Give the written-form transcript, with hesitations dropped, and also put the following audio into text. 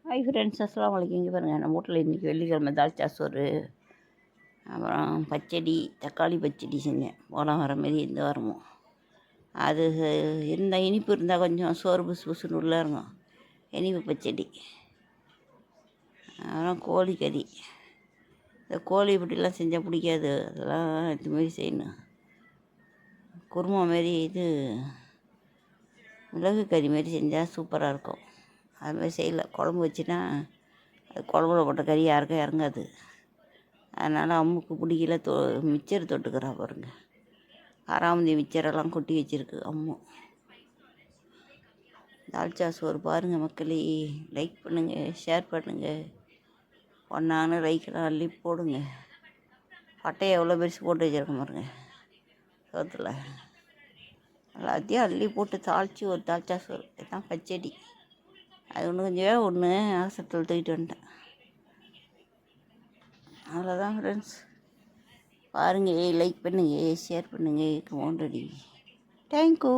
Hi friends, அஸ்ஸலாமு அலைக்கும். இங்கே பாருங்கள், நம்ம வீட்டில் இன்றைக்கி வெள்ளிக்கிழமை தால்ச்சா சோறு, அப்புறம் பச்சடி, தக்காளி பச்சடி செஞ்சேன். போன வாரம் மாரி இந்த வாரமும் அது இருந்தால் இனிப்பு இருந்தால் கொஞ்சம் சோறு புசு புசுன்னு உள்ளே இருக்கும். இனிப்பு பச்சடி, அப்புறம் கோழிக்கறி. இந்த கோழி இப்படிலாம் செஞ்சால் பிடிக்காது, அதெல்லாம் இதுமாரி செய்யணும். குருமா மாரி இது மிளகு கறி மாரி செஞ்சால் சூப்பராக இருக்கும். அதுமாதிரி செய்யலை. குழம்பு வச்சுன்னா அது குழம்புல போட்ட கறி யாருக்கும் இறங்காது. அதனால் அம்முக்கு பிடிக்கல. மிச்சர் தொட்டுக்கிறா பாருங்க. ஆறாமதி மிச்சரெல்லாம் கொட்டி வச்சுருக்கு அம்மு. தால்ச்சா சோறு பாருங்கள் மக்களே. லைக் பண்ணுங்கள், ஷேர் பண்ணுங்கள், ஒன்றான லைக்கெல்லாம் அள்ளி போடுங்க. பட்டையை எவ்வளோ பெருசு போட்டு வச்சுருக்க பாருங்க சோத்தில். எல்லாத்தையும் அள்ளி போட்டு தாளித்து ஒரு தால்ச்சா சோறு. இதுதான் பச்சடி. அது ஒன்று அவசரத்தில் தூக்கிட்டு வந்துட்டேன். அவ்வளோதான் ஃப்ரெண்ட்ஸ். பாருங்கள், லைக் பண்ணுங்கள், ஷேர் பண்ணுங்கள், கமெண்ட் அடி. தேங்க்யூ.